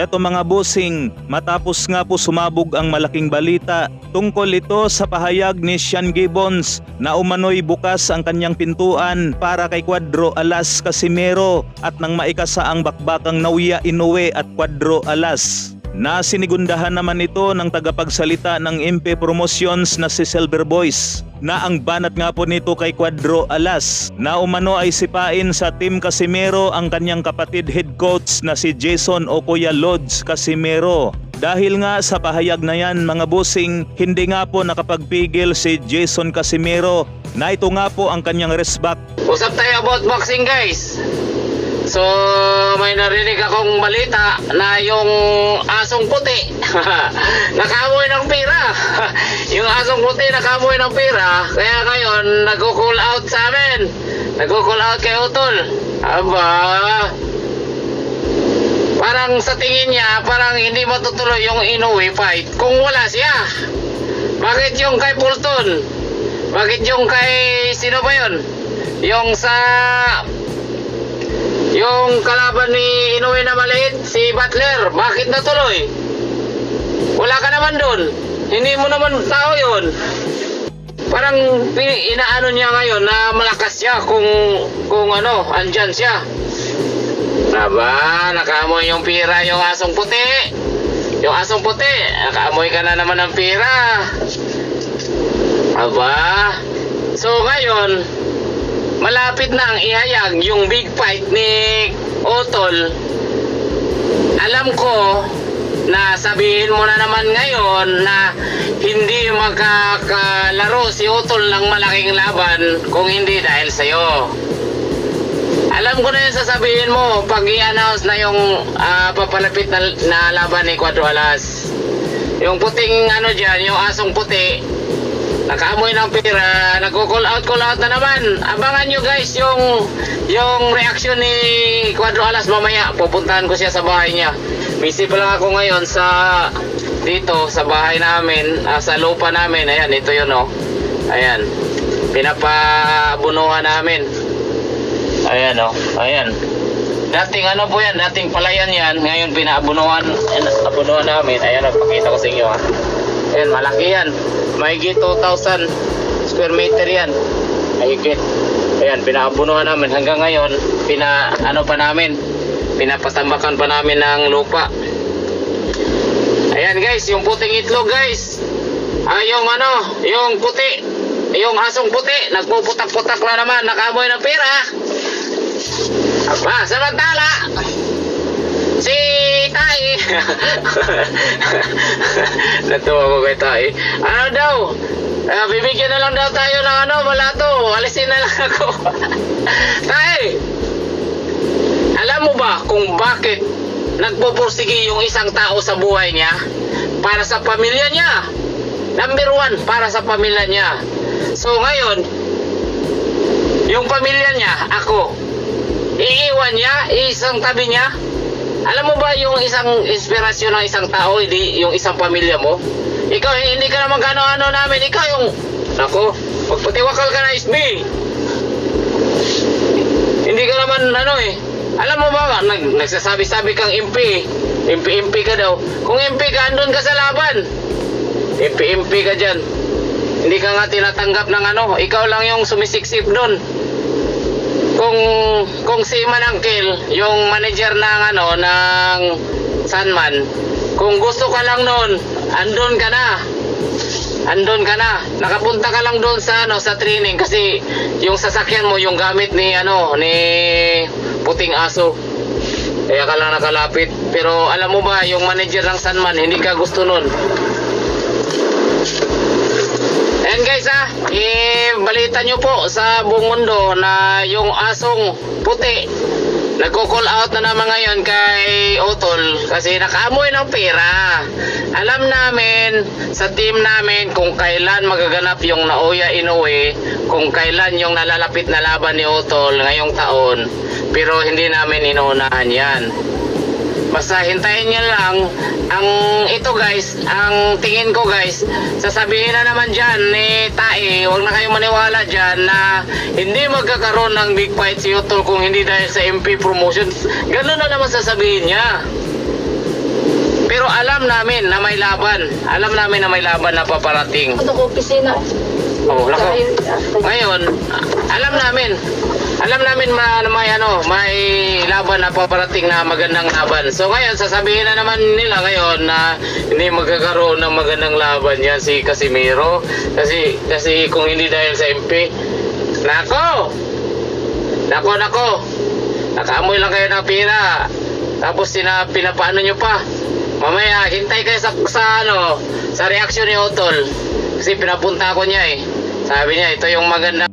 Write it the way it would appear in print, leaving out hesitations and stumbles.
Eto mga bossing, matapos nga po sumabog ang malaking balita tungkol ito sa pahayag ni Sean Gibbons na umano'y bukas ang kanyang pintuan para kay Cuadro Alas Casimero at nang maikasa ang bakbakang Naoya Inoue at Cuadro Alas. Nasinigundahan naman ito ng tagapagsalita ng MP Promotions na si Silver Boys na ang banat nga po nito kay Cuadro Alas na umano ay sipain sa Team Casimero ang kanyang kapatid head coach na si Jason o Kuya Lods Casimero. Dahil nga sa pahayag na yan mga bossing, hindi nga po nakapagpigil si Jason Casimero na ito nga po ang kanyang resback. Usap tayo about boxing guys. So may narinig akong balita na yung asong puti nakamoy ng pera. Yung asong puti nakamoy ng pera. Kaya ngayon nag-call out sa amin. Nag-call out kay Utol. Aba, parang sa tingin niya parang hindi matutuloy yung Inoue fight kung wala siya. Bakit yung kay Fulton? Bakit yung kay sino ba yun? Yung kalaban ni Inoue na maliit, si Butler, bakit natuloy? Wala ka naman doon. Hindi mo naman tao yun. Parang inaano niya ngayon na malakas siya kung ano, andyan siya. Aba, nakaamoy yung pira yung asong puti. Yung asong puti, nakaamoy ka na naman ng pira. Aba, so ngayon malapit na ang ihayag yung big fight ni Utol. Alam ko na sabihin mo na naman ngayon na hindi magkakalaro si Utol ng malaking laban kung hindi dahil sa'yo. Alam ko na yung sasabihin mo pag i-announce na yung papalapit na laban ni Cuadro Alas. Yung puting ano dyan, yung asong puti, nakaamoy ng pera, nag-call out na naman. Abangan nyo guys yung reaction ni Cuadro Alas mamaya. Pupuntahan ko siya sa bahay niya. Busy pa lang ako ngayon dito sa bahay namin, sa lupa namin. Ayan, ito yun oh. Ayan, pinapabunuhan namin. Ayan oh, ayan. Dating ano po yan, dating palayan yan. Ngayon pinaabunuhan namin. Ayan, nagpakita ko sa inyo ha. Ayan, malaki yan. Mahigit 2,000 square meter yan. Mahigit. Ayan, pinaabunuhan namin. Hanggang ngayon, pinapatambakan pa namin ng lupa. Ayan guys, yung puting itlog guys. Yung puti. Yung asong puti. Nagpuputak-putak na naman. Nakamoy ng pera. Aba, samantala si Tai natuwa ko kay Tai. Ano daw, bibigyan na lang daw tayo ng malato. Alisin na lang ako. Tai, alam mo ba kung bakit nagpupursige yung isang tao sa buhay niya? Para sa pamilya niya. Number 1, para sa pamilya niya. So ngayon, yung pamilya niya, ako, iiwan niya, isang tabi niya. Alam mo ba yung isang inspirasyon ng isang tao, hindi yung isang pamilya mo? Ikaw, hindi ka naman gano-ano namin. Ikaw yung, ako, magpatiwakal ka na SB. Hindi ka naman alam mo ba, nagsasabi-sabi kang MP ka daw. Kung MP ka, andun ka sa laban. MP ka dyan. Hindi ka nga tinatanggap ng ikaw lang yung sumisiksip doon. Kung si Manangkil, yung manager ng ng Sunman, kung gusto ka lang noon, andun ka na. Nakapunta ka lang doon sa training kasi yung sasakyan mo yung gamit ni Puting Aso. Kaya ka lang nakalapit. Pero alam mo ba, yung manager ng Sunman, hindi ka gusto noon. Ayan guys balita nyo po sa buong mundo na yung asong puti nagko-call out na naman ngayon kay Utol kasi nakaamoy ng pera. Alam namin sa team namin kung kailan magaganap yung Naoya Inoue, kung kailan yung nalalapit na laban ni Utol ngayong taon, pero hindi namin inuunahan yan. Basta hintayin nyo lang. Ito guys, ang tingin ko guys, sasabihin na naman dyan ni Tai, huwag na kayong maniwala dyan na hindi magkakaroon ng big fight si Utol kung hindi dahil sa MP Promotions. Ganun na naman sasabihin niya. Pero alam namin na may laban. Alam namin na may laban na paparating. Ano ko opisina? Oh, lako. Ngayon, alam namin may laban na paparating na magandang laban. So ngayon, sasabihin na naman nila ngayon na hindi magkakaroon ng magandang laban yan si Casimiro. Kasi kung hindi dahil sa MP. Nako! Nakaamoy lang kayo ng pira. Tapos pinapaano nyo pa. Mamaya, hintay kayo sa reaksyon ni Otol. Kasi pinapunta ko niya eh. Sabi niya, ito yung maganda.